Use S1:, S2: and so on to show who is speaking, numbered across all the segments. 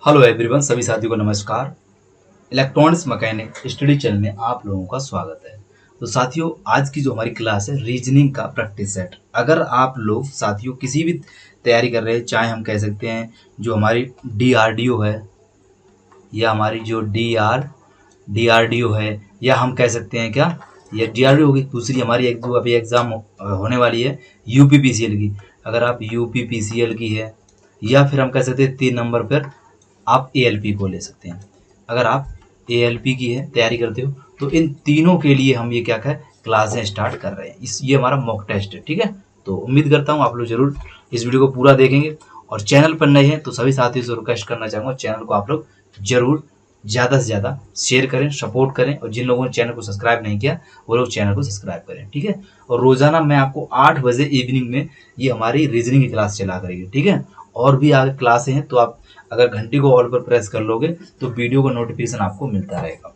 S1: Hello everyone, सभी साथियों को नमस्कार। इलेक्ट्रॉनिक्स मैकेनिक स्टडी चैनल में आप लोगों का स्वागत है। तो साथियों, आज की जो हमारी क्लास है रीजनिंग का प्रैक्टिस सेट। अगर आप लोग साथियों किसी भी तैयारी कर रहे हैं, चाहे हम कह सकते हैं जो हमारी डीआरडीओ है या हमारी जो डीआरडीओ है, या हम कह सकते हैं क्या, ये डीआरडीओ होगी। दूसरी हमारी एक जो अभी एग्ज़ाम होने वाली है यूपीपीसीएल की। अगर आप यूपीपीसीएल की है, या फिर हम कह सकते हैं 3 नंबर पर आप एएलपी को ले सकते हैं। अगर आप एएलपी की है तैयारी करते हो, तो इन तीनों के लिए हम ये क्या करें, क्लासें स्टार्ट कर रहे हैं। ये हमारा मॉक टेस्ट है, ठीक है। तो उम्मीद करता हूँ आप लोग जरूर इस वीडियो को पूरा देखेंगे। और चैनल पर नए हैं तो सभी साथियों से रिक्वेस्ट करना चाहूँगा, चैनल को आप लोग जरूर ज़्यादा से ज़्यादा शेयर करें, सपोर्ट करें। और जिन लोगों ने चैनल को सब्सक्राइब नहीं किया वो लोग चैनल को सब्सक्राइब करें, ठीक है। और रोज़ाना मैं आपको 8 बजे इवनिंग में ये हमारी रीजनिंग की क्लास चला करेगी, ठीक है। और भी आगे क्लासें हैं, तो आप अगर घंटी को ऑल पर प्रेस कर लोगे तो वीडियो का नोटिफिकेशन आपको मिलता रहेगा।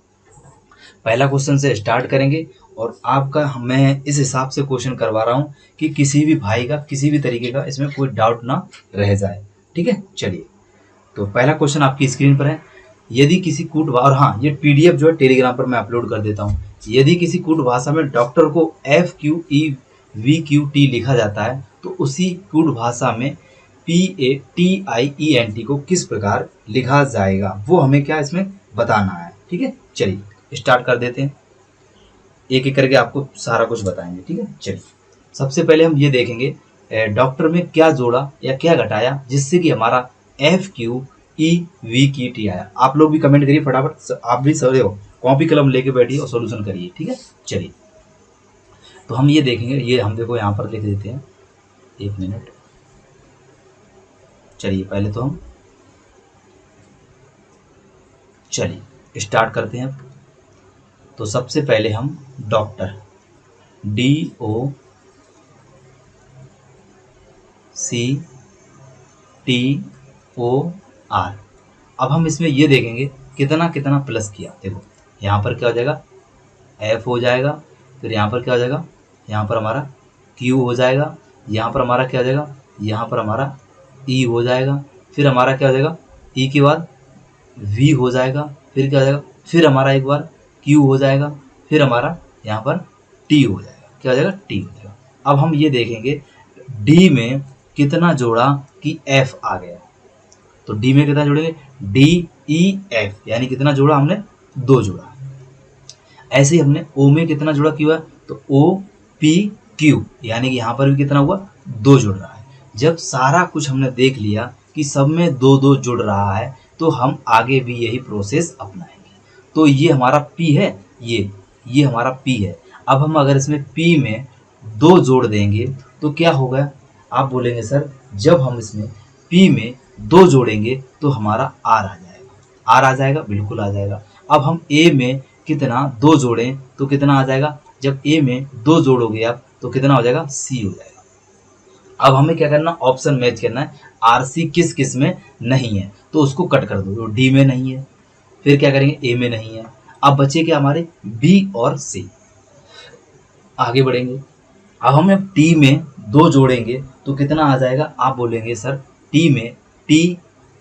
S1: पहला क्वेश्चन से स्टार्ट करेंगे, और आपका मैं इस हिसाब से क्वेश्चन करवा रहा हूँ कि किसी भी भाई का किसी भी तरीके का इसमें कोई डाउट ना रह जाए, ठीक है। चलिए, तो पहला क्वेश्चन आपकी स्क्रीन पर है। यदि किसी कूट और हाँ, ये पीडीएफ जो है टेलीग्राम पर मैं अपलोड कर देता हूँ। यदि किसी कूट भाषा में डॉक्टर को FQEVQT लिखा जाता है, तो उसी कूट भाषा में PATIENT को किस प्रकार लिखा जाएगा, वो हमें क्या इसमें बताना है, ठीक है। चलिए स्टार्ट कर देते हैं, एक एक करके आपको सारा कुछ बताएंगे, ठीक है। चलिए, सबसे पहले हम ये देखेंगे डॉक्टर में क्या जोड़ा या क्या घटाया जिससे कि हमारा FQEVQT आया। आप लोग भी कमेंट करिए फटाफट, आप भी सर हो कॉपी कलम लेके बैठिए और सॉल्यूशन करिए, ठीक है। चलिए, तो हम ये देखेंगे, ये हम देखो यहाँ पर लिख देते हैं, 1 मिनट। चलिए पहले तो हम चलिए स्टार्ट करते हैं। तो सबसे पहले हम डॉक्टर DOCTOR, अब हम इसमें ये देखेंगे कितना कितना प्लस किया। देखो यहाँ पर क्या हो जाएगा, F हो जाएगा। फिर यहाँ पर क्या हो जाएगा, यहाँ पर हमारा Q हो जाएगा। यहाँ पर हमारा क्या हो जाएगा, यहाँ पर हमारा E हो जाएगा। फिर हमारा क्या हो जाएगा, E के बाद V हो जाएगा। फिर क्या हो जाएगा, फिर हमारा एक बार Q हो जाएगा। फिर हमारा यहाँ पर T हो जाएगा। क्या हो जाएगा, T हो जाएगा। अब हम ये देखेंगे D में कितना जोड़ा कि F आ गया। तो D में कितना जोड़ेंगे, DEF, यानी कितना जोड़ा हमने, 2 जोड़ा। ऐसे ही हमने O में कितना जोड़ा Q है, तो OPQ, यानी कि यहाँ पर भी कितना हुआ, 2 जुड़ रहा है। जब सारा कुछ हमने देख लिया कि सब में 2-2 जुड़ रहा है, तो हम आगे भी यही प्रोसेस अपनाएंगे। तो ये हमारा P है, ये हमारा P है। अब हम अगर इसमें P में 2 जोड़ देंगे तो क्या होगा, आप बोलेंगे सर जब हम इसमें P में 2 जोड़ेंगे तो हमारा R आ जाएगा। R आ जाएगा, बिल्कुल आ जाएगा। अब हम A में कितना 2 जोड़ें तो कितना आ जाएगा, जब A में 2 जोड़ोगे आप तो कितना हो जाएगा, C हो जाएगा। अब हमें क्या करना, ऑप्शन मैच करना है। RC किस किस में नहीं है तो उसको कट कर दो। D में नहीं है, फिर क्या करेंगे, A में नहीं है। अब बचे क्या हमारे, B और C। आगे बढ़ेंगे, अब हमें T में 2 जोड़ेंगे तो कितना आ जाएगा, आप बोलेंगे सर T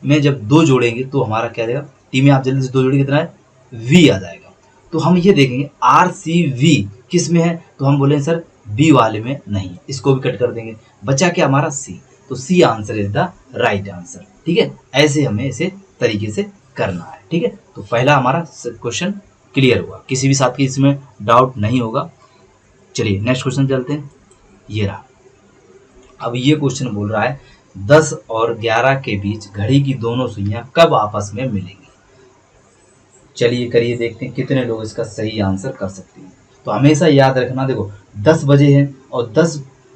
S1: में जब 2 जोड़ेंगे तो हमारा क्या आ जाएगा, T में आप जल्दी से 2 जोड़ेंगे कितना है, V आ जाएगा। तो हम ये देखेंगे RCV किस में है, तो हम बोलेंगे सर B वाले में नहीं है, इसको भी कट कर देंगे। बचा क्या हमारा C, तो C answer is the right answer, ठीक है। ऐसे हमें इसे तरीके से करना है, ठीक है। तो पहला हमारा क्वेश्चन क्लियर हुआ, किसी भी साथ की इसमें डाउट नहीं होगा। चलिए नेक्स्ट क्वेश्चन चलते हैं, ये रहा। अब ये क्वेश्चन बोल रहा है 10 और 11 के बीच घड़ी की दोनों सुइयां कब आपस में मिलेंगी। चलिए करिए, देखते हैं कितने लोग इसका सही आंसर कर सकते हैं। तो हमेशा याद रखना, देखो 10 बजे है और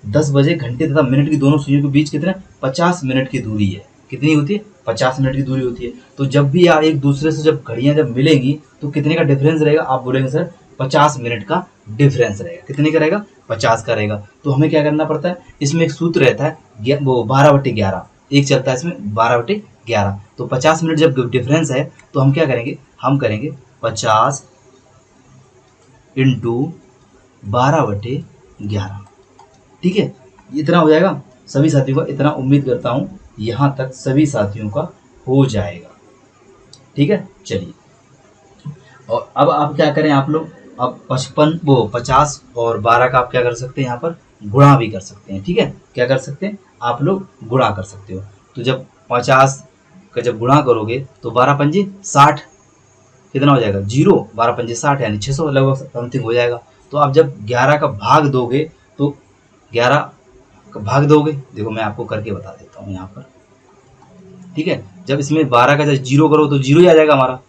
S1: 10 बजे घंटे तथा मिनट की दोनों सुइयों के बीच कितने, 50 मिनट की दूरी है। कितनी होती है, 50 मिनट की दूरी होती है। तो जब भी आप एक दूसरे से जब घड़ियां जब मिलेंगी तो कितने का डिफरेंस रहेगा, आप बोलेंगे सर 50 मिनट का डिफरेंस रहेगा। कितने का रहेगा, 50 का रहेगा। तो हमें क्या करना पड़ता है, इसमें एक सूत्र रहता है वो 12/11, एक चलता है इसमें 12/11। तो 50 मिनट जब डिफरेंस है तो हम क्या करेंगे, हम करेंगे 50 इंटू 12/11, ठीक है। इतना हो जाएगा सभी साथियों का, इतना उम्मीद करता हूँ यहाँ तक सभी साथियों का हो जाएगा। ठीक है। चलिए, और अब आप क्या करें आप लोग, अब 50 और 12 का आप क्या कर सकते हैं, यहाँ पर गुणा भी कर सकते हैं। ठीक है, क्या कर सकते हैं आप लोग, गुणा कर सकते हो। तो जब 50 का जब गुणा करोगे तो 12 पंजे 60, कितना हो जाएगा, 0, 12 पंजे 60 यानी 600 लगभग समथिंग हो जाएगा। तो आप जब 11 का भाग दोगे तो 11 का भाग दोगे, देखो मैं आपको करके बता देता हूँ यहाँ पर। ठीक है, जब इसमें 12 का जब 0 करो तो 0 ही आ जाएगा हमारा।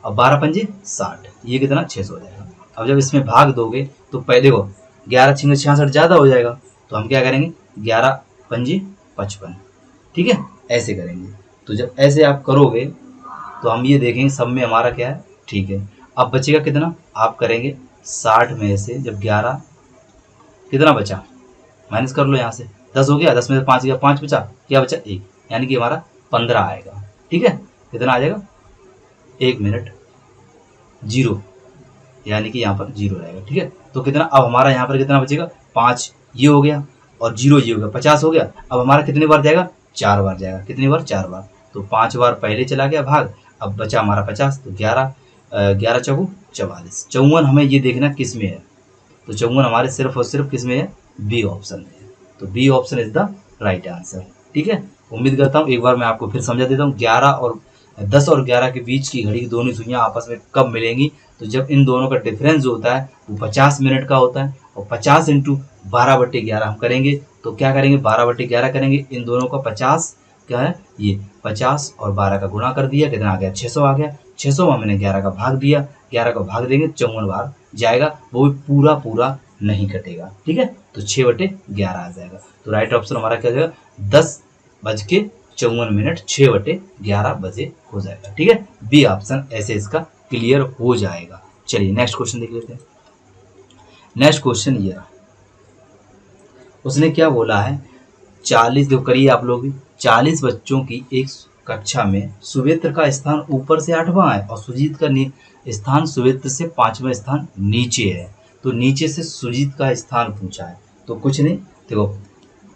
S1: अब 12 पंजे 60, ये कितना 600 हो जाएगा। अब जब इसमें भाग दोगे तो पहले देखो 11 6 66 ज़्यादा हो जाएगा, तो हम क्या करेंगे 11 पंजे 55। ठीक है, ऐसे करेंगे। तो जब ऐसे आप करोगे तो हम ये देखेंगे सब में हमारा क्या है, ठीक है। अब बचेगा कितना, आप करेंगे 60 में से जब 11 कितना बचा, माइनस कर लो यहाँ से, 10 हो गया, 10 में से 5 गया, 5 बचा, क्या बचा 1, यानी कि हमारा 15 आएगा। ठीक है, कितना आ जाएगा 1 मिनट 0, यानी कि यहाँ पर 0 रहेगा। ठीक है, तो कितना, अब हमारा यहाँ पर कितना बचेगा, 5 ये हो गया और 0 ये हो गया, 50 हो गया। अब हमारा कितनी बार जाएगा, 4 बार जाएगा। कितनी बार, 4 बार। तो 5 बार पहले चला गया भाग, अब बचा हमारा 50, तो 11 चौको 44। 54 हमें ये देखना किस में है, तो 54 हमारे सिर्फ और सिर्फ किस में है, बी ऑप्शन में है। तो B option is the right answer. ठीक है, उम्मीद करता हूँ, एक बार मैं आपको फिर समझा देता हूँ। 10 और 11 के बीच की घड़ी की दोनों सुइयाँ आपस में कब मिलेंगी, तो जब इन दोनों का डिफरेंस जो होता है वो 50 मिनट का होता है, और 50 इंटू 12/11 हम करेंगे, तो क्या करेंगे 12/11 करेंगे, इन दोनों का 50 क्या है, ये 50 और 12 का गुणा कर दिया, कितना आ गया 600 आ गया। 600 में हमने 11 का भाग दिया, 11 का भाग देंगे 54 बार जाएगा, वो भी पूरा पूरा नहीं कटेगा। ठीक है, तो 6/11 आ जाएगा। तो राइट ऑप्शन हमारा क्या हो जाएगा, 10:54, 6/11 बजे हो जाएगा। ठीक है, बी ऑप्शन ऐसे इसका क्लियर हो जाएगा। चलिए नेक्स्ट क्वेश्चन देख लेते हैं। नेक्स्ट क्वेश्चन ये, उसने क्या बोला है, 40, जो करिए आप लोग भी, 40 बच्चों की एक कक्षा में सुवेत्र का स्थान ऊपर से 8वां है और सुजीत का स्थान सुवेत्र से 5वां स्थान नीचे है। तो नीचे से सुजीत का स्थान पूछा है, तो कुछ नहीं, देखो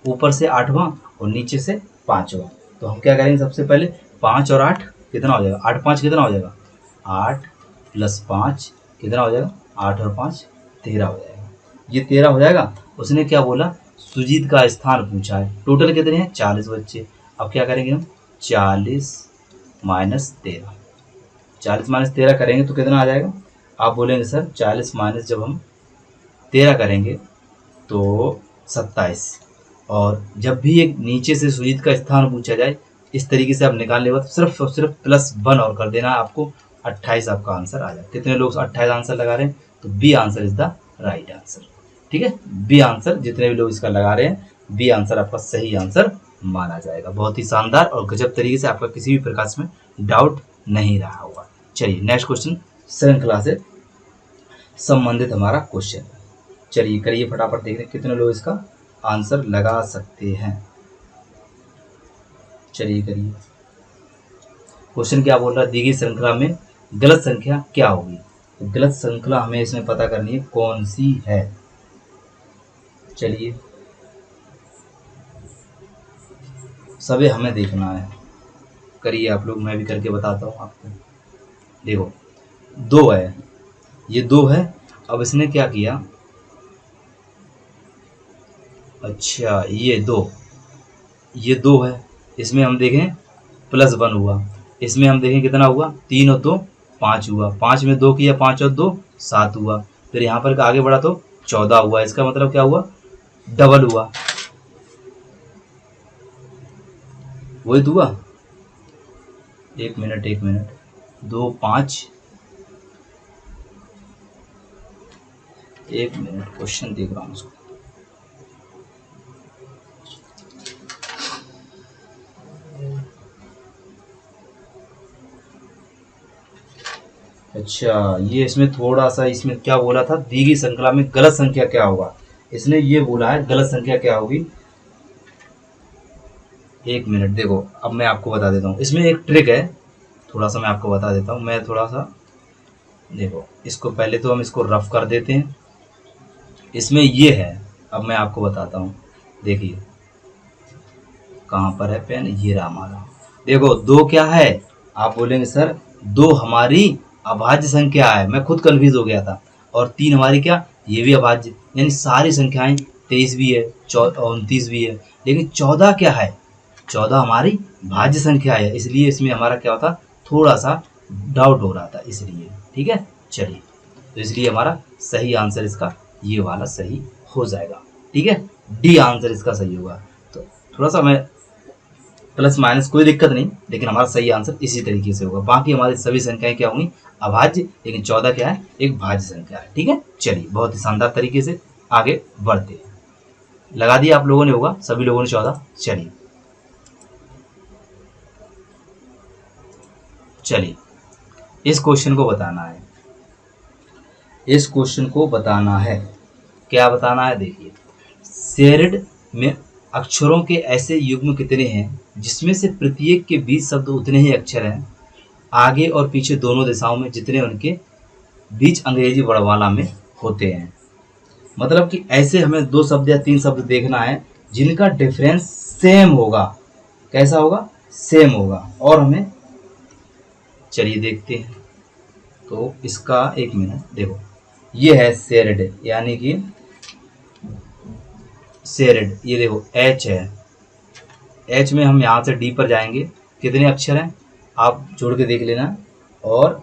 S1: ऊपर से 8वां और नीचे से 5वां। तो हम क्या करेंगे, सबसे पहले 5 और 8 कितना हो जाएगा, 8 5 कितना हो जाएगा, 8 + 5 कितना हो जाएगा, 8 और 5 13 हो जाएगा। ये 13 हो जाएगा। उसने क्या बोला, सुजीत का स्थान पूछा है, टोटल कितने हैं 40 बच्चे। अब क्या करेंगे हम, 40 - 13, 40 - 13 करेंगे तो कितना आ जाएगा, आप बोलेंगे सर 40 माइनस जब हम 13 करेंगे तो 27। और जब भी एक नीचे से सुजीत का स्थान पूछा जाए इस तरीके से आप निकालने के बाद सिर्फ और सिर्फ +1 और कर देना, आपको 28 आपका आंसर आ जाए। कितने लोग 28 आंसर लगा रहे हैं, तो B answer is the right answer. ठीक है, बी आंसर, जितने भी लोग इसका लगा रहे हैं बी आंसर आपका सही आंसर माना जाएगा। बहुत ही शानदार और गजब तरीके से, आपका किसी भी प्रकार में डाउट नहीं रहा होगा। चलिए नेक्स्ट क्वेश्चन श्रृंखला से संबंधित हमारा क्वेश्चन, चलिए करिए फटाफट, देख रहे कितने लोग इसका आंसर लगा सकते हैं। चलिए करिए, क्वेश्चन क्या बोल रहा है, दी गई श्रृंखला में गलत संख्या क्या होगी। तो गलत श्रृंखला हमें इसमें पता करनी है कौन सी है। चलिए सभी हमें देखना है, करिए आप लोग, मैं भी करके बताता हूँ आपको। देखो 2 है, ये 2 है। अब इसने क्या किया, अच्छा ये 2 है, इसमें हम देखें +1 हुआ, इसमें हम देखें कितना हुआ, 3 और 2 5 हुआ, 5 में 2 किया, 5 और 2 7 हुआ। फिर यहाँ पर आगे बढ़ा तो 14 हुआ, इसका मतलब क्या हुआ, डबल हुआ, वही तो हुआ। 1 मिनट 2 5, 1 मिनट क्वेश्चन देख रहा हूँ उसको। अच्छा ये इसमें थोड़ा सा, इसमें क्या बोला था, दी गई श्रृंखला में गलत संख्या क्या होगा, इसने ये बोला है गलत संख्या क्या होगी। 1 मिनट, देखो अब मैं आपको बता देता हूँ, इसमें एक ट्रिक है, थोड़ा सा मैं आपको बता देता हूँ। मैं थोड़ा सा, देखो इसको पहले तो हम इसको रफ कर देते हैं, इसमें ये है, अब मैं आपको बताता हूँ। देखिए कहाँ पर है पेन, ये रहा हमारा। देखो 2 क्या है, आप बोलेंगे सर 2 हमारी अभाज्य संख्या है, मैं खुद कन्फ्यूज हो गया था, और 3 हमारी क्या, ये भी अभाज्य, यानी सारी संख्याएं 23 भी है, 29 भी है, लेकिन 14 क्या है, 14 हमारी भाज्य संख्या है, इसलिए इसमें हमारा क्या होता, थोड़ा सा डाउट हो रहा था इसलिए। ठीक है, चलिए, तो इसलिए हमारा सही आंसर इसका ये वाला सही हो जाएगा। ठीक है, डी आंसर इसका सही होगा। तो थोड़ा सा मैं प्लस माइनस कोई दिक्कत नहीं, लेकिन हमारा सही आंसर इसी तरीके से होगा। बाकी हमारी सभी संख्याएं क्या होंगी, अभाज्य, लेकिन 14 क्या है, एक भाज्य संख्या है। ठीक है, चलिए, बहुत ही शानदार तरीके से आगे बढ़ते हैं। लगा दिया आप लोगों ने, होगा सभी लोगों ने 14। चलिए चलिए, इस क्वेश्चन को बताना है, इस क्वेश्चन को बताना है, क्या बताना है, देखिए, शेयर्ड में अक्षरों के ऐसे युग्म कितने हैं जिसमें से प्रत्येक के बीच शब्द उतने ही अक्षर हैं आगे और पीछे दोनों दिशाओं में जितने उनके बीच अंग्रेजी वर्णमाला में होते हैं। मतलब कि ऐसे हमें 2 शब्द या 3 शब्द देखना है जिनका डिफरेंस सेम होगा। कैसा होगा, सेम होगा। और हमें, चलिए देखते हैं, तो इसका एक मिनट देखो, ये है शेयर्ड, यानी कि शेयर्ड, ये देखो एच है, एच में हम यहाँ से डी पर जाएंगे, कितने अक्षर हैं आप जोड़ के देख लेना। और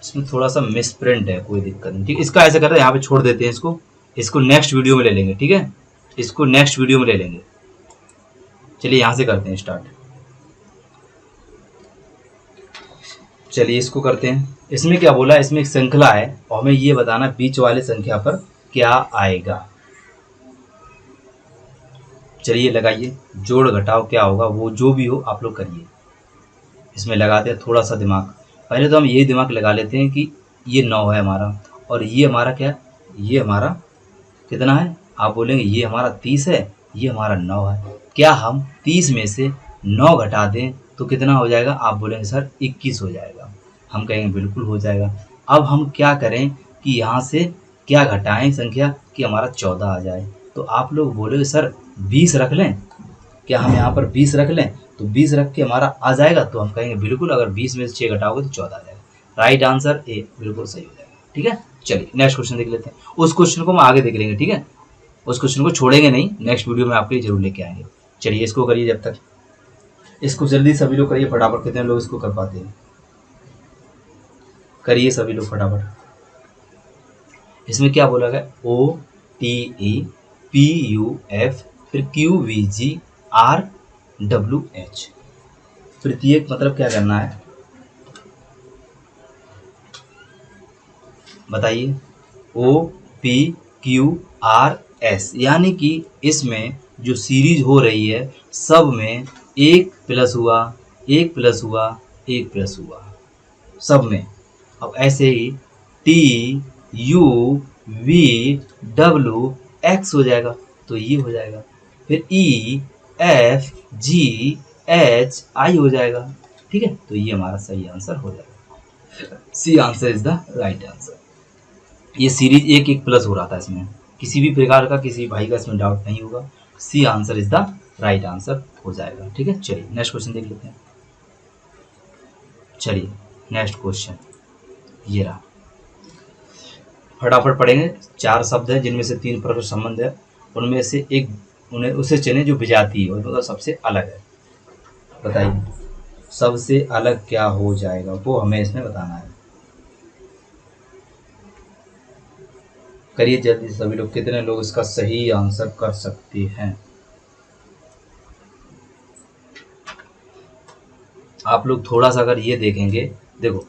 S1: इसमें थोड़ा सा मिसप्रिंट है, कोई दिक्कत नहीं, ठीक, इसका ऐसा करते हैं, यहाँ पे छोड़ देते हैं इसको, इसको नेक्स्ट वीडियो में ले लेंगे। ठीक है, इसको नेक्स्ट वीडियो में ले लेंगे। चलिए यहाँ से करते हैं स्टार्ट। चलिए इसको करते हैं। इसमें क्या बोला, इसमें एक श्रृंखला है और हमें ये बताना बीच वाले संख्या पर क्या आएगा। चलिए लगाइए, जोड़ घटाव क्या होगा, वो जो भी हो आप लोग करिए। इसमें लगाते हैं थोड़ा सा दिमाग। पहले तो हम यही दिमाग लगा लेते हैं कि ये 9 है हमारा, और ये हमारा क्या, ये हमारा कितना है, आप बोलेंगे ये हमारा 30 है, ये हमारा 9 है। क्या हम 30 में से 9 घटा दें तो कितना हो जाएगा, आप बोलेंगे सर 21 हो जाएगा। हम कहेंगे बिल्कुल हो जाएगा। अब हम क्या करें कि यहाँ से क्या घटाएं संख्या कि हमारा 14 आ जाए। तो आप लोग बोलोगे सर 20 रख लें, क्या हम यहाँ पर 20 रख लें, तो 20 रख के हमारा आ जाएगा। तो हम कहेंगे बिल्कुल, अगर 20 में से 6 घटाओगे तो 14 आ जाएगा। राइट आंसर ए, बिल्कुल सही हो जाएगा। ठीक है, चलिए नेक्स्ट क्वेश्चन देख लेते हैं। उस क्वेश्चन को हम आगे देख लेंगे। ठीक है, उस क्वेश्चन को छोड़ेंगे नहीं, नेक्स्ट वीडियो में आपके लिए जरूर लेके आएंगे। चलिए इसको करिए, जब तक इसको जल्दी सभी लोग करिए फटाफट। कितने लोग इसको कर पाते हैं, करिए सभी लोग फटाफट। इसमें क्या बोला गया, O T E P U F, फिर Q V G R W H. प्रत्येक मतलब क्या करना है बताइए, O P Q R S, यानी कि इसमें जो सीरीज हो रही है सब में 1 प्लस हुआ, 1 प्लस हुआ, 1 प्लस हुआ सब में। अब ऐसे ही T U V W X हो जाएगा, तो ये हो जाएगा। फिर E F G H I हो जाएगा। ठीक है, तो ये हमारा सही आंसर हो जाएगा। C answer is the right answer. ये सीरीज 1 प्लस हो रहा था, इसमें किसी भी प्रकार का किसी भाई का इसमें डाउट नहीं होगा। C answer is the right answer हो जाएगा। ठीक है, चलिए नेक्स्ट क्वेश्चन देख लेते हैं। चलिए नेक्स्ट क्वेश्चन ये रहा, फटाफट पढ़ेंगे। 4 शब्द हैं जिनमें से 3 परस्पर संबंध है, उनमें से एक उन्हें उसे चुने जो विजातीय है और मतलब सबसे अलग है। बताइए सबसे अलग क्या हो जाएगा, वो हमें इसमें बताना है। करिए जल्दी सभी लोग, कितने लोग इसका सही आंसर कर सकते हैं। आप लोग थोड़ा सा अगर ये देखेंगे, देखो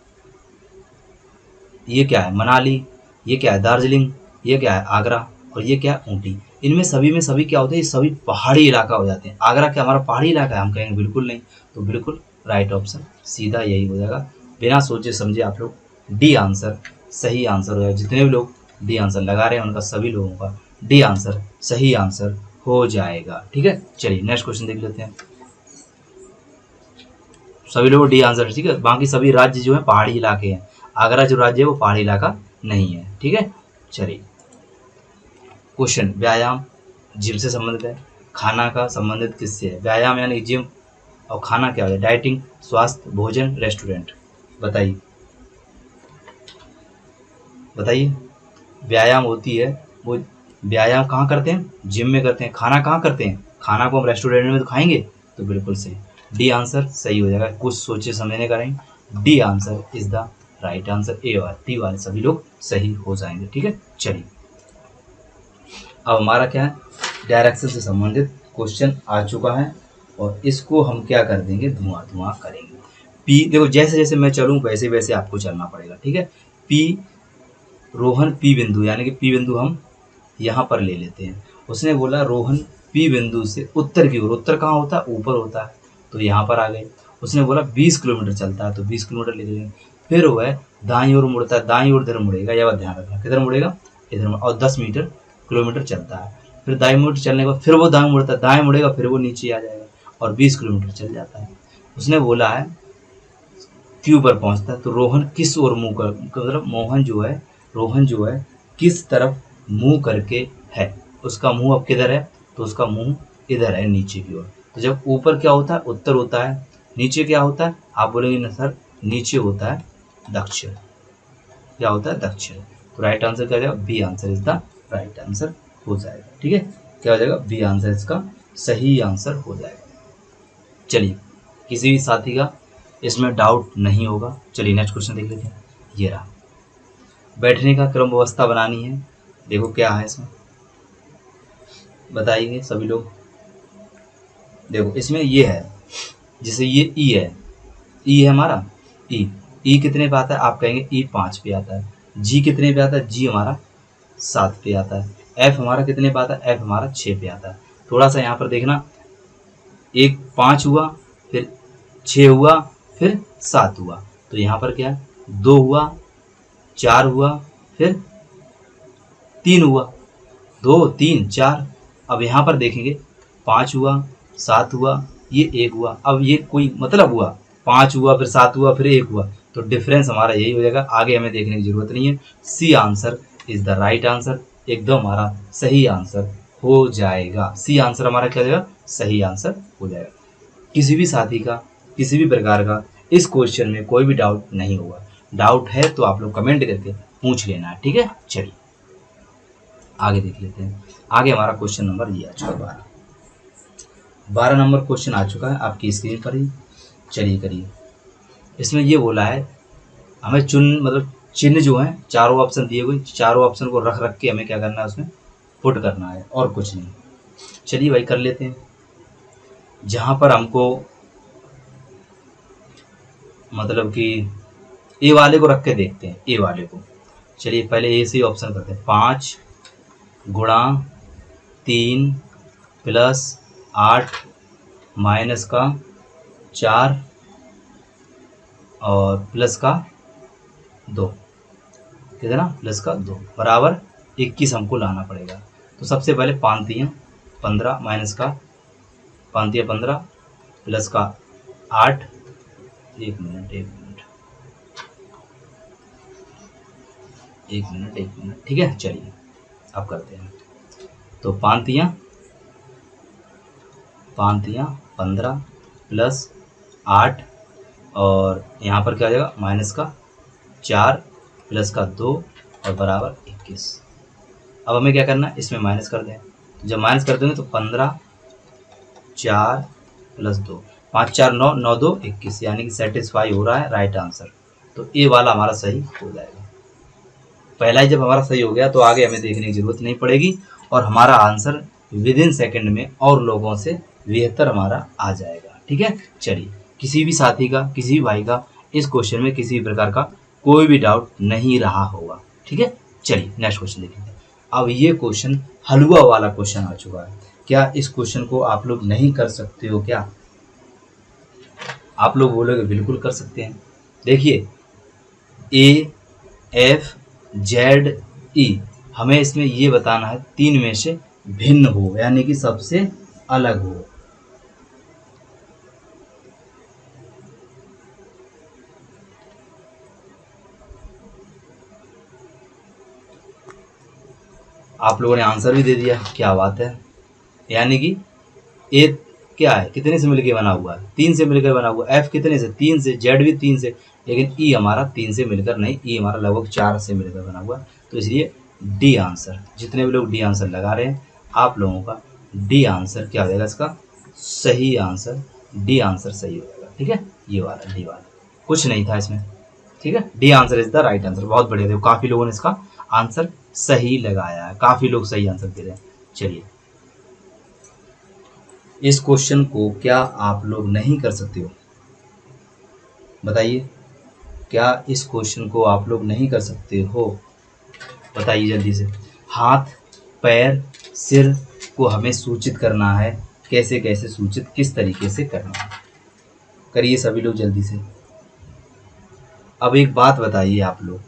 S1: ये क्या है, मनाली, ये क्या है, दार्जिलिंग, ये क्या है, आगरा, और ये क्या है, ऊटी। इनमें सभी में सभी क्या होते हैं, सभी पहाड़ी इलाका हो जाते हैं। आगरा क्या हमारा पहाड़ी इलाका है, हम कहेंगे बिल्कुल नहीं। तो बिल्कुल राइट ऑप्शन सीधा यही हो जाएगा। बिना सोचे समझे आप लोग डी आंसर सही आंसर हो जाएगा। जितने भी लोग डी आंसर लगा रहे हैं उनका सभी लोगों का डी आंसर सही आंसर हो जाएगा। ठीक है, चलिए नेक्स्ट क्वेश्चन देख लेते हैं। सभी लोग डी आंसर, ठीक है। बाकी सभी राज्य जो है पहाड़ी इलाके हैं, आगरा जो राज्य है वो पहाड़ी इलाका नहीं है। ठीक है, चलिए क्वेश्चन, व्यायाम जिम से संबंधित है, खाना का संबंधित किससे है। व्यायाम यानी जिम और खाना क्या हो जाएगा, डाइटिंग, स्वास्थ्य, भोजन, रेस्टोरेंट। बताइए बताइए। व्यायाम होती है वो, व्यायाम कहाँ करते हैं, जिम में करते हैं। खाना कहाँ करते हैं, खाना को हम रेस्टोरेंट में तो खाएंगे। तो बिल्कुल सही, डी आंसर सही हो जाएगा। कुछ सोचे समझने का नहीं, D answer is the right answer. A वाले डी वाले सभी लोग सही हो जाएंगे। ठीक है, चलिए अब हमारा क्या है, डायरेक्शन से संबंधित क्वेश्चन आ चुका है और इसको हम क्या कर देंगे, धुआं धुआं करेंगे। पी देखो, जैसे जैसे मैं चलूँ वैसे वैसे आपको चलना पड़ेगा। ठीक है, पी रोहन पी बिंदु, यानी कि पी बिंदु हम यहाँ पर ले लेते हैं। उसने बोला रोहन पी बिंदु से उत्तर की ओर, उत्तर कहाँ होता है, ऊपर होता है, तो यहाँ पर आ गए। उसने बोला 20 किलोमीटर चलता है, तो 20 किलोमीटर ले लेंगे। फिर वह दाईं ओर मुड़ता है, दाईं ओर इधर मुड़ेगा, यह बात ध्यान रखना, किधर मुड़ेगा, इधर, और 10 किलोमीटर चलता है। फिर दाईं मुड़ चलने के बाद फिर वो दाएं मुड़ता है, दाएं मुड़ेगा, फिर वो नीचे आ जाएगा और 20 किलोमीटर चल जाता है। उसने बोला है क्यू पर पहुंचता है, तो रोहन किस ओर मुंह कर, मतलब रोहन जो है किस तरफ मुंह करके है, उसका मुंह अब किधर है, तो उसका मुंह इधर है, नीचे की ओर। तो जब ऊपर क्या होता है, उत्तर होता है, नीचे क्या होता है, आप बोलेंगे ना सर नीचे होता है दक्षिण, क्या होता है, दक्षिण। तो राइट आंसर क्या हो जाएगा, B answer is the right answer हो जाएगा। ठीक है, क्या हो जाएगा, बी आंसर इसका सही आंसर हो जाएगा। चलिए, किसी भी साथी का इसमें डाउट नहीं होगा। चलिए नेक्स्ट क्वेश्चन देख लेते हैं। ये रहा, बैठने का क्रम व्यवस्था बनानी है। देखो क्या है इसमें, बताइए सभी लोग। देखो इसमें ये है, जैसे ये ई है, ई है हमारा, ई ई कितने पे आता है, आप कहेंगे ई 5 पे आता है। जी कितने पे आता है, जी हमारा 7 पे आता है। एफ हमारा कितने पे आता है, एफ हमारा 6 पे आता है। थोड़ा सा यहाँ पर देखना, एक 5 हुआ, फिर 6 हुआ, फिर 7 हुआ, तो यहाँ पर क्या है, 2 हुआ, 4 हुआ, फिर 3 हुआ, 2 3 4। अब यहाँ पर देखेंगे 5 हुआ, 7 हुआ, ये 1 हुआ। अब ये कोई मतलब हुआ, 5 हुआ फिर 7 हुआ फिर 1 हुआ, तो डिफरेंस हमारा यही हो जाएगा, आगे हमें देखने की जरूरत नहीं है। C answer is the right answer, एकदम हमारा सही आंसर हो जाएगा। सी आंसर हमारा क्या हो जाएगा, सही आंसर हो जाएगा। किसी भी साथी का, किसी भी प्रकार का इस क्वेश्चन में कोई भी डाउट नहीं होगा। डाउट है तो आप लोग कमेंट करके पूछ लेना है। ठीक है, चलिए आगे देख लेते हैं। आगे हमारा क्वेश्चन नंबर ये आ चुका है, 12 नंबर क्वेश्चन आ चुका है आपकी स्क्रीन पर ही। चलिए करिए। इसमें ये बोला है हमें मतलब चिन्ह जो है, चारों ऑप्शन दिए हुए, चारों ऑप्शन को रख रख के हमें क्या करना है, उसमें पुट करना है और कुछ नहीं। चलिए भाई कर लेते हैं। जहाँ पर हमको मतलब कि ए वाले को रख के देखते हैं, ए वाले को। चलिए पहले ए से ऑप्शन करते हैं, 5 गुणा 3 प्लस 8 माइनस का 4 और प्लस का 2, कितना, प्लस का 2 बराबर 21 हमको लाना पड़ेगा। तो सबसे पहले 5 15 माइनस का 15 प्लस का 8, एक मिनट ठीक है, चलिए अब करते हैं। तो 5 15 प्लस 8 और यहाँ पर क्या हो जाएगा, माइनस का 4 प्लस का 2 और बराबर 21। अब हमें क्या करना है, इसमें माइनस कर दें। तो जब माइनस कर देंगे तो 15 4 प्लस 2, 5 4 9 9 2 21, यानी कि सेटिस्फाई हो रहा है, राइट आंसर। तो ए वाला हमारा सही हो जाएगा। पहला ही जब हमारा सही हो गया तो आगे हमें देखने की जरूरत नहीं पड़ेगी और हमारा आंसर विद इन सेकेंड में और लोगों से बेहतर हमारा आ जाएगा। ठीक है, चलिए किसी भी साथी का, किसी भी भाई का इस क्वेश्चन में किसी भी प्रकार का कोई भी डाउट नहीं रहा होगा। ठीक है, चलिए नेक्स्ट क्वेश्चन देखेंगे। अब ये क्वेश्चन हलवा वाला क्वेश्चन आ चुका है। क्या इस क्वेश्चन को आप लोग नहीं कर सकते हो क्या? आप लोग बोलोगे बिल्कुल कर सकते हैं। देखिए ए एफ जेड ई, हमें इसमें ये बताना है तीन में से भिन्न हो, यानी कि सबसे अलग हो। आप लोगों ने आंसर भी दे दिया, क्या बात है। यानी कि ए क्या है, कितने से मिलकर बना हुआ है, 3 से मिलकर बना हुआ है। एफ कितने से, 3 से, जेड भी 3 से, लेकिन ई हमारा 3 से मिलकर नहीं, ई हमारा लगभग 4 से मिलकर बना हुआ है। तो इसलिए डी आंसर, जितने भी लोग डी आंसर लगा रहे हैं आप लोगों का डी आंसर क्या हो जाएगा, इसका सही आंसर डी आंसर सही हो जाएगा। ठीक है, ये वाला डी वाला, कुछ नहीं था इसमें। ठीक है, D answer is the right answer. बहुत बढ़िया, देखो काफी लोगों ने इसका आंसर सही लगाया है, काफी लोग सही आंसर दे रहे हैं। चलिए, इस क्वेश्चन को क्या आप लोग नहीं कर सकते हो, बताइए, क्या इस क्वेश्चन को आप लोग नहीं कर सकते हो, बताइए जल्दी से। हाथ, पैर, सिर को हमें सूचित करना है, कैसे कैसे सूचित, किस तरीके से करना है, करिए सभी लोग जल्दी से। अब एक बात बताइए आप लोग,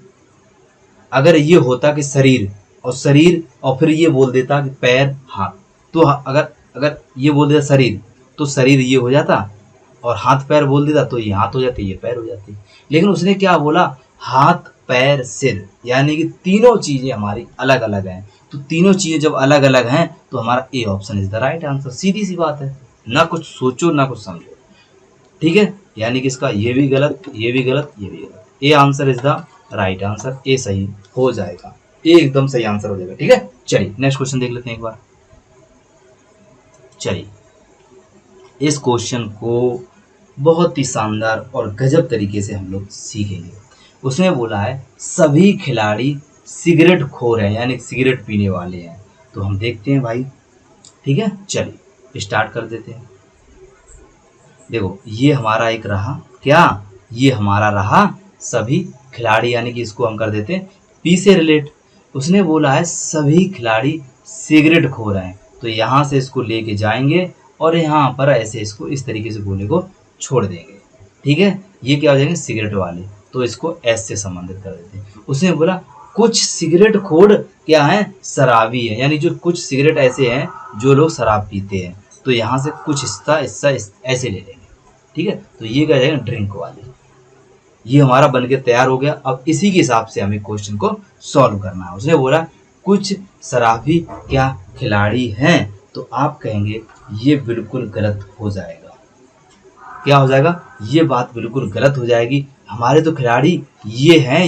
S1: अगर ये होता कि शरीर और फिर ये बोल देता कि पैर हाथ, तो अगर अगर ये बोल देता शरीर तो शरीर ये हो जाता, और हाथ पैर बोल देता तो ये हाथ हो जाते, ये पैर हो जाती। लेकिन उसने क्या बोला, हाथ पैर सिर, यानी कि तीनों चीजें हमारी अलग अलग हैं। तो तीनों चीजें जब अलग अलग हैं तो हमारा A option is the right answer. सीधी सी बात है, ना कुछ सोचो ना कुछ समझो। ठीक है, यानी कि इसका ये भी गलत, ये भी गलत, ये भी गलत। A answer is the right answer, A सही हो जाएगा, ए एकदम सही आंसर हो जाएगा। ठीक है, चलिए नेक्स्ट क्वेश्चन देख लेते हैं एक बार। चलिए, इस क्वेश्चन को बहुत ही शानदार और गजब तरीके से हम लोग सीखेंगे। उसने बोला है सभी खिलाड़ी सिगरेट खोर हैं, यानी सिगरेट पीने वाले हैं। तो हम देखते हैं भाई। ठीक है, चलिए स्टार्ट कर देते हैं। देखो ये हमारा एक रहा, क्या ये हमारा रहा सभी खिलाड़ी, यानी कि इसको हम कर देते हैं पी से रिलेट। उसने बोला है सभी खिलाड़ी सिगरेट खोर हैं, तो यहाँ से इसको लेके जाएंगे और यहाँ पर ऐसे इसको इस तरीके से बोले को छोड़ देंगे। ठीक है, ये क्या हो जाएंगे, सिगरेट वाले, तो इसको एस से संबंधित कर देते हैं। उसने बोला कुछ सिगरेट खोर क्या है, शराबी है, यानी जो कुछ सिगरेट ऐसे हैं जो लोग शराब पीते हैं, तो यहाँ से कुछ हिस्सा ऐसे ले लेंगे। ठीक है, तो ये क्या जाएगा, ड्रिंक वाले। ये हमारा बनके तैयार हो गया। अब इसी के हिसाब से हमें क्वेश्चन को सॉल्व करना है। उसने बोला कुछ शराबी क्या खिलाड़ी हैं, तो आप कहेंगे ये बिल्कुल गलत हो जाएगा। क्या हो जाएगा, ये बात बिल्कुल गलत हो जाएगी। हमारे तो खिलाड़ी ये हैं,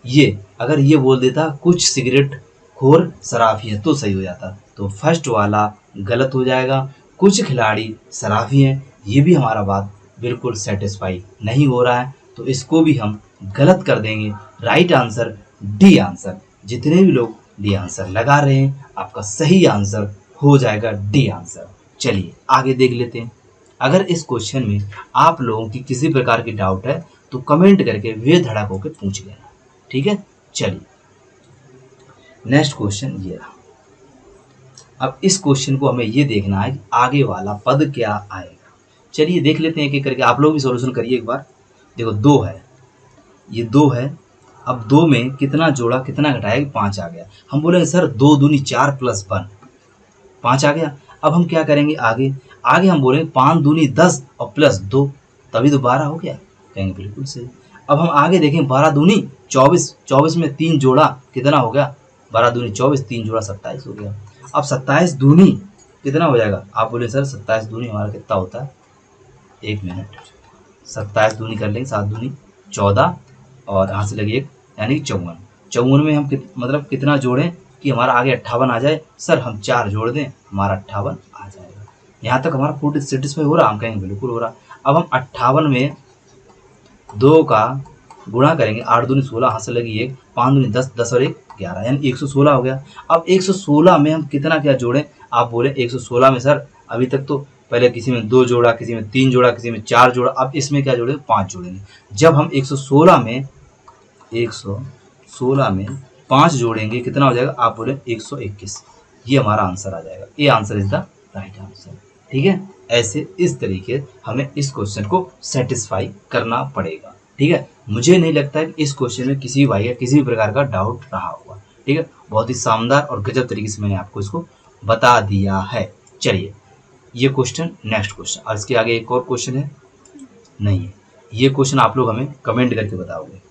S1: ये अगर ये बोल देता कुछ सिगरेट खोर शराबी है तो सही हो जाता। तो फर्स्ट वाला गलत हो जाएगा, कुछ खिलाड़ी शराबी हैं, ये भी हमारा बात बिल्कुल सेटिस्फाई नहीं हो रहा है, तो इसको भी हम गलत कर देंगे। Right answer D answer. जितने भी लोग डी आंसर लगा रहे हैं आपका सही आंसर हो जाएगा डी आंसर। चलिए आगे देख लेते हैं। अगर इस क्वेश्चन में आप लोगों की किसी प्रकार की डाउट है तो कमेंट करके बेधड़क होकर पूछ लेना। ठीक है, चलिए नेक्स्ट क्वेश्चन ये रहा। अब इस क्वेश्चन को हमें ये देखना है कि आगे वाला पद क्या आएगा। चलिए देख लेते हैं एक एक करके, आप लोग भी सॉल्यूशन करिए एक बार। देखो 2 है, ये 2 है। अब 2 में कितना जोड़ा कितना घटाया, 5 आ गया। हम बोलेंगे सर 2 दूनी 4 प्लस 1 5 आ गया। अब हम क्या करेंगे, आगे हम बोलेंगे 5 दूनी 10 और प्लस 2, तभी तो 12 हो गया। कहेंगे बिल्कुल सही। अब हम आगे देखें 12 दूनी 24, 24 में 3 जोड़ा कितना हो गया, 12 दूनी 24, 3 जोड़ा 27 हो गया। अब 27 दूनी कितना हो जाएगा, आप बोले सर 27 दूनी हमारा कितना होता है, 1 मिनट, 27 दूनी कर लेंगे, 7 दूनी 14 और यहाँ से लगे 1 यानी 54। 54 में हम मतलब कितना जोड़ें कि हमारा आगे 58 आ जाए। सर हम 4 जोड़ दें, हमारा 58 आ जाएगा। यहाँ तक हमारा फूड सेटिस्फाई हो रहा, हम कहेंगे बिल्कुल हो रहा। अब हम 58 में 2 का गुणा करेंगे, 8 दूनी 16, यहाँ से लगी 1, 5 दूनी 10, 10 और 1 11, यानी 116 हो गया। अब 116 में हम कितना क्या जोड़ें, आप बोले 116 में सर अभी तक तो पहले किसी में 2 जोड़ा, किसी में 3 जोड़ा, किसी में 4 जोड़ा, अब इसमें क्या जोड़ेंगे, 5 जोड़ेंगे। जब हम 116 में 5 जोड़ेंगे कितना हो जाएगा, आप बोले 121। ये हमारा आंसर आ जाएगा। ये answer is the right answer. ठीक है, ऐसे इस तरीके हमें इस क्वेश्चन को सेटिस्फाई करना पड़ेगा। ठीक है, मुझे नहीं लगता है कि इस क्वेश्चन में किसी भाई या किसी भी प्रकार का डाउट रहा होगा। ठीक है, बहुत ही शानदार और गजब तरीके से मैंने आपको इसको बता दिया है। चलिए ये क्वेश्चन, नेक्स्ट क्वेश्चन, और इसके आगे एक और क्वेश्चन है, नहीं है, ये क्वेश्चन आप लोग हमें कमेंट करके बताओगे।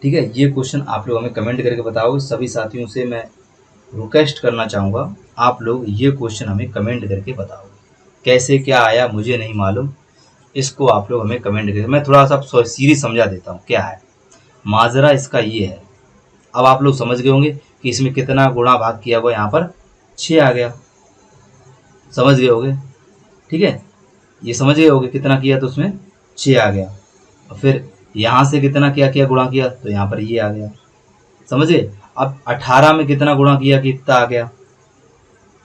S1: ठीक है, ये क्वेश्चन आप लोग हमें कमेंट करके बताओगे। सभी साथियों से मैं रिक्वेस्ट करना चाहूँगा, आप लोग ये क्वेश्चन हमें कमेंट करके बताओगे। कैसे क्या आया मुझे नहीं मालूम, इसको आप लोग हमें कमेंट करें। मैं थोड़ा सा सीरीज समझा देता हूँ क्या है। माजरा इसका ये है, अब आप लोग समझ गए होंगे कि इसमें कितना गुणा भाग किया हुआ, यहाँ पर 6 आ गया, समझ गए होंगे, ठीक है। ये समझ गए होंगे कितना किया तो उसमें 6 आ गया। और फिर यहाँ से कितना क्या किया, गुणा किया, तो यहाँ पर ये आ गया, समझ गए। अब 18 में कितना गुणा किया, कितना आ गया।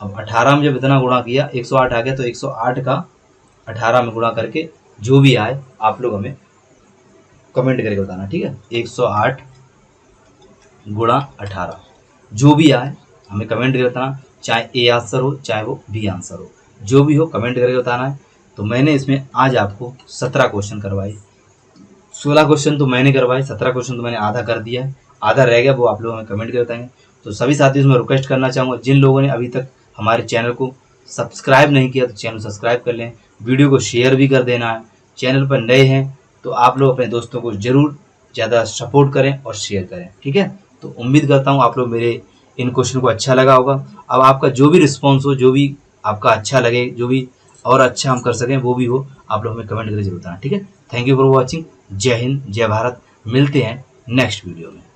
S1: अब 18 में जब इतना गुणा किया 108 आ गया, तो 108 का 18 में गुणा करके जो भी आए आप लोग हमें कमेंट करके बताना, ठीक है। 108 गुणा 18 जो भी आए हमें कमेंट करके बताना, चाहे ए आंसर हो चाहे वो बी आंसर हो, जो भी हो कमेंट करके बताना है। तो मैंने इसमें आज आपको 17 क्वेश्चन करवाए, 16 क्वेश्चन तो मैंने करवाए, 17 क्वेश्चन तो मैंने आधा कर दिया है, आधा रह गया वो आप लोग हमें कमेंट करके बताएंगे। तो सभी साथियों से मैं रिक्वेस्ट करना चाहूँगा, जिन लोगों ने अभी तक हमारे चैनल को सब्सक्राइब नहीं किया तो चैनल सब्सक्राइब कर लें, वीडियो को शेयर भी कर देना है। चैनल पर नए हैं तो आप लोग अपने दोस्तों को ज़रूर ज़्यादा सपोर्ट करें और शेयर करें, ठीक है। तो उम्मीद करता हूँ आप लोग मेरे इन क्वेश्चन को अच्छा लगा होगा। अब आपका जो भी रिस्पॉन्स हो, जो भी आपका अच्छा लगे, जो भी और अच्छा हम कर सकें वो भी हो, आप लोग हमें कमेंट करके जरूर बताना, ठीक है। Thank you for watching. जय हिंद, जय भारत। मिलते हैं नेक्स्ट वीडियो में।